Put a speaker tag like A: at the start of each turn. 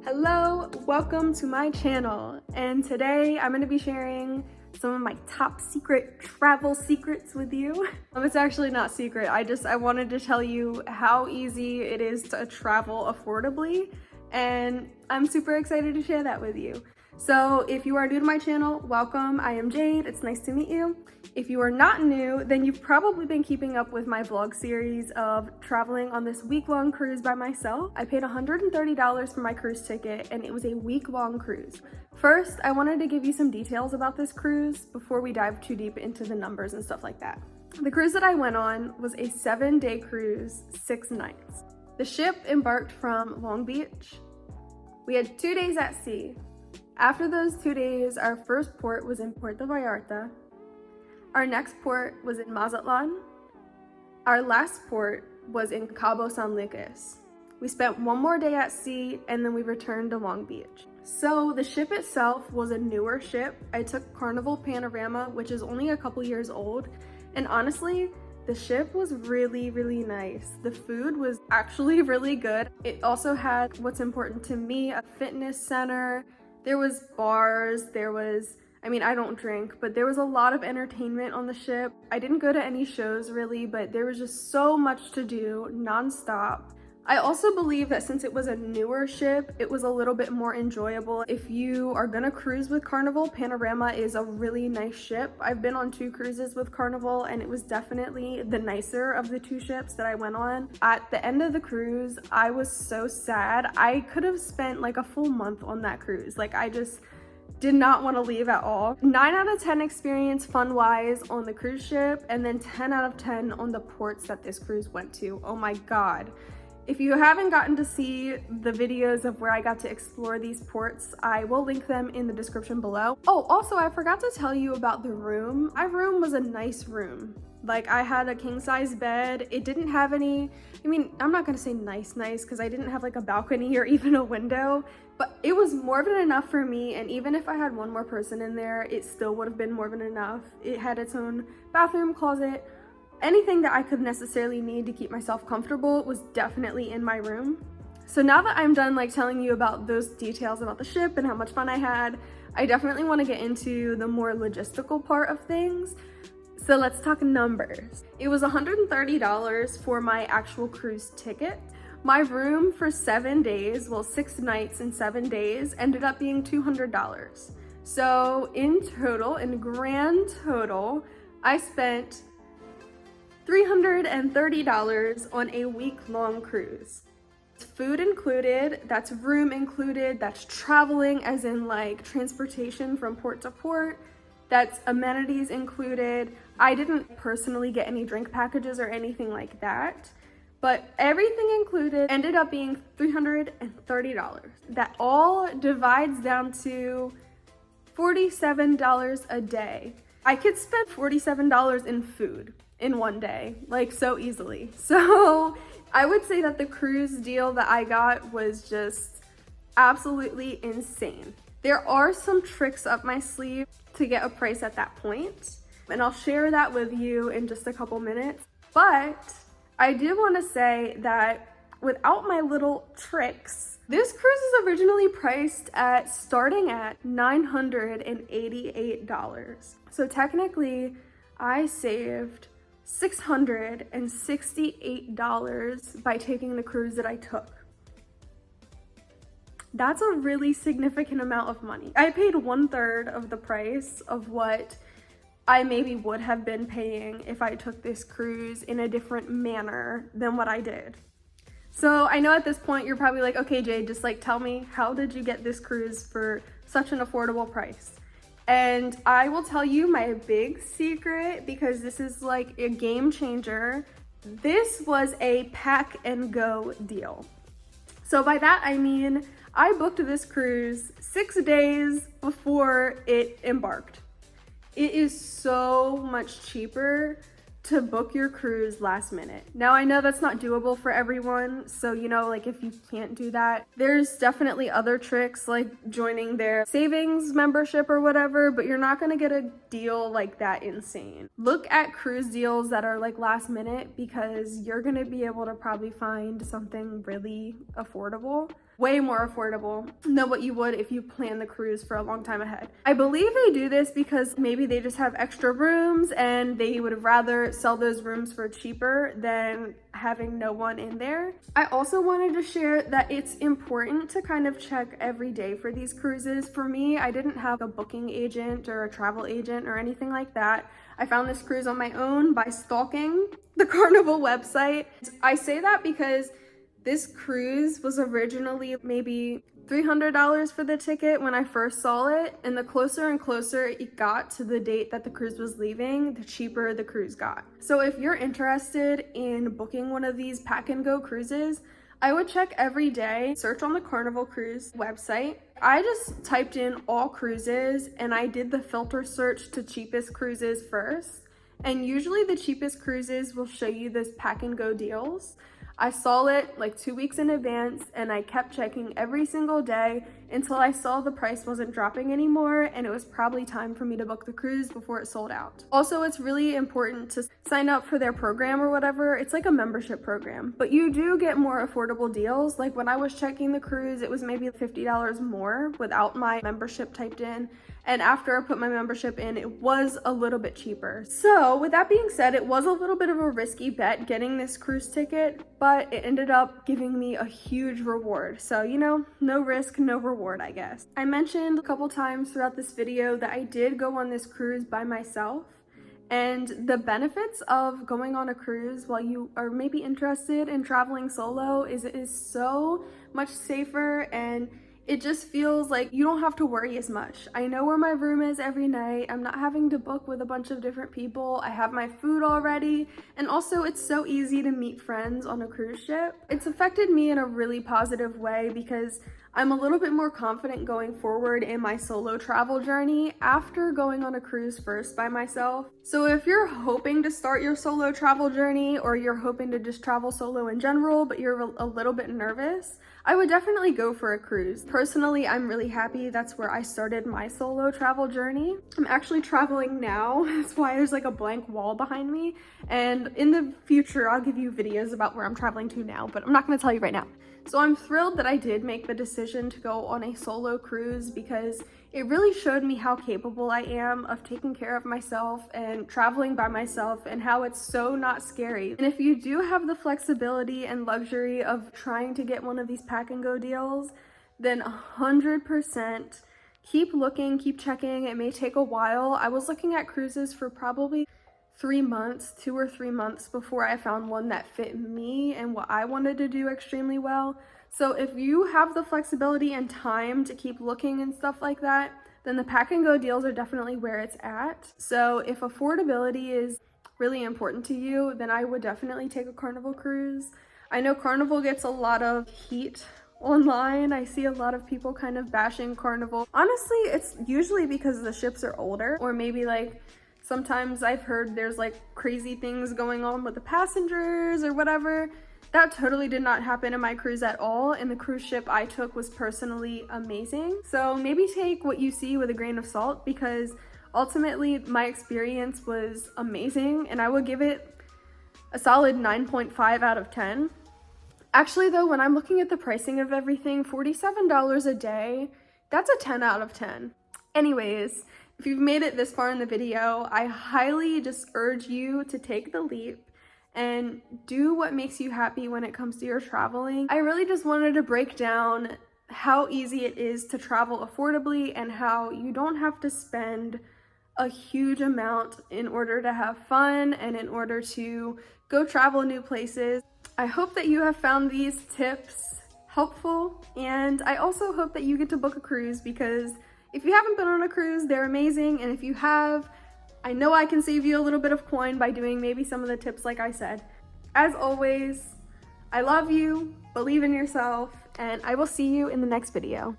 A: Hello, welcome to my channel, and today I'm going to be sharing some of my top secret travel secrets with you. It's actually not secret, I wanted to tell you how easy it is to travel affordably, and I'm super excited to share that with you. So if you are new to my channel, welcome. I am Jade. It's nice to meet you. If you are not new, then you've probably been keeping up with my vlog series of traveling on this week-long cruise by myself. I paid $130 for my cruise ticket, and it was a week-long cruise. First, I wanted to give you some details about this cruise before we dive too deep into the numbers and stuff like that. The cruise that I went on was a 7-day cruise, 6 nights. The ship embarked from Long Beach. We had 2 days at sea. After those 2 days, our first port was in Puerto Vallarta. Our next port was in Mazatlan. Our last port was in Cabo San Lucas. We spent 1 more day at sea, and then we returned to Long Beach. So the ship itself was a newer ship. I took Carnival Panorama, which is only a couple years old, and honestly, the ship was really, really nice. The food was actually really good. It also had, what's important to me, a fitness center. There was bars, I don't drink, but there was a lot of entertainment on the ship. I didn't go to any shows really, but there was just so much to do nonstop. I also believe that since it was a newer ship, it was a little bit more enjoyable. If you are gonna cruise with Carnival, Panorama is a really nice ship. I've been on 2 cruises with Carnival, and it was definitely the nicer of the 2 ships that I went on. At the end of the cruise, I was so sad. I could have spent like a full month on that cruise. I just did not want to leave at all. 9 out of 10 experience fun-wise on the cruise ship, and then 10 out of 10 on the ports that this cruise went to. Oh my God. If you haven't gotten to see the videos of where I got to explore these ports, I will link them in the description below. Oh, also, I forgot to tell you about the room. My room was a nice room. I had a king-size bed. It didn't have any, I'm not gonna say nice because I didn't have a balcony or even a window, but it was more than enough for me, and even if I had 1 more person in there, it still would have been more than enough. It had its own bathroom, closet. Anything that I could necessarily need to keep myself comfortable was definitely in my room. So now that I'm done telling you about those details about the ship and how much fun I had, I definitely want to get into the more logistical part of things. So let's talk numbers. It was $130 for my actual cruise ticket. My room for 7 days, 6 nights and 7 days, ended up being $200. So in grand total, I spent $330 on a week-long cruise. Food included, that's room included, that's traveling as in transportation from port to port, that's amenities included. I didn't personally get any drink packages or anything like that, but everything included ended up being $330. That all divides down to $47 a day. I could spend $47 in food in 1 day, so easily. So I would say that the cruise deal that I got was just absolutely insane. There are some tricks up my sleeve to get a price at that point, and I'll share that with you in just a couple minutes. But I do want to say that without my little tricks, this cruise is originally priced at starting at $988. So technically, I saved $668 by taking the cruise that I took. That's a really significant amount of money. I paid 1/3 of the price of what I maybe would have been paying if I took this cruise in a different manner than what I did. So I know at this point you're probably like, okay, Jade, just tell me, how did you get this cruise for such an affordable price? And I will tell you my big secret, because this is a game changer. This was a pack and go deal. So by that, I mean, I booked this cruise 6 days before it embarked. It is so much cheaper to book your cruise last minute. Now I know that's not doable for everyone, so if you can't do that, there's definitely other tricks like joining their savings membership or whatever, but you're not gonna get a deal that insane. Look at cruise deals that are last minute, because you're gonna be able to probably find something really affordable. way more affordable than what you would if you plan the cruise for a long time ahead. I believe they do this because maybe they just have extra rooms and they would rather sell those rooms for cheaper than having no one in there. I also wanted to share that it's important to kind of check every day for these cruises. For me, I didn't have a booking agent or a travel agent or anything like that. I found this cruise on my own by stalking the Carnival website. I say that because this cruise was originally maybe $300 for the ticket when I first saw it, and the closer and closer it got to the date that the cruise was leaving, the cheaper the cruise got. So if you're interested in booking one of these pack and go cruises, I would check every day, search on the Carnival cruise website. I just typed in all cruises and I did the filter search to cheapest cruises first. And usually the cheapest cruises will show you this pack and go deals. I saw it like 2 weeks in advance and I kept checking every single day until I saw the price wasn't dropping anymore and it was probably time for me to book the cruise before it sold out. Also, it's really important to sign up for their program or whatever. It's like a membership program, but you do get more affordable deals. Like when I was checking the cruise, it was maybe $50 more without my membership typed in. And after I put my membership in, it was a little bit cheaper. So with that being said, it was a little bit of a risky bet getting this cruise ticket, but it ended up giving me a huge reward. So, you know, no risk, no reward, I guess. I mentioned a couple times throughout this video that I did go on this cruise by myself. And the benefits of going on a cruise while you are maybe interested in traveling solo is it is so much safer, and it just feels like you don't have to worry as much. I know where my room is every night. I'm not having to book with a bunch of different people. I have my food already. And also it's so easy to meet friends on a cruise ship. It's affected me in a really positive way because I'm a little bit more confident going forward in my solo travel journey after going on a cruise first by myself. So if you're hoping to start your solo travel journey, or you're hoping to just travel solo in general, but you're a little bit nervous, I would definitely go for a cruise. Personally, I'm really happy that's where I started my solo travel journey. I'm actually traveling now. That's why there's like a blank wall behind me. And in the future, I'll give you videos about where I'm traveling to now, but I'm not gonna tell you right now. So I'm thrilled that I did make the decision to go on a solo cruise because it really showed me how capable I am of taking care of myself and traveling by myself, and how it's so not scary. And if you do have the flexibility and luxury of trying to get one of these pack and go deals, then 100% keep looking, keep checking. It may take a while. I was looking at cruises for probably 3 months, 2 or 3 months before I found one that fit me and what I wanted to do extremely well. So if you have the flexibility and time to keep looking and stuff like that, then the pack and go deals are definitely where it's at. So if affordability is really important to you, then I would definitely take a Carnival cruise. I know Carnival gets a lot of heat online. I see a lot of people kind of bashing Carnival. Honestly, it's usually because the ships are older, or maybe like sometimes I've heard there's like crazy things going on with the passengers or whatever. That totally did not happen in my cruise at all, and the cruise ship I took was personally amazing. So maybe take what you see with a grain of salt, because ultimately my experience was amazing and I would give it a solid 9.5 out of 10. Actually though, when I'm looking at the pricing of everything, $47 a day, that's a 10 out of 10. Anyways, if you've made it this far in the video, I highly just urge you to take the leap and do what makes you happy when it comes to your traveling. I really just wanted to break down how easy it is to travel affordably and how you don't have to spend a huge amount in order to have fun and in order to go travel new places. I hope that you have found these tips helpful, and I also hope that you get to book a cruise, because if you haven't been on a cruise, they're amazing, and if you have, I know I can save you a little bit of coin by doing maybe some of the tips like I said. As always, I love you, believe in yourself, and I will see you in the next video.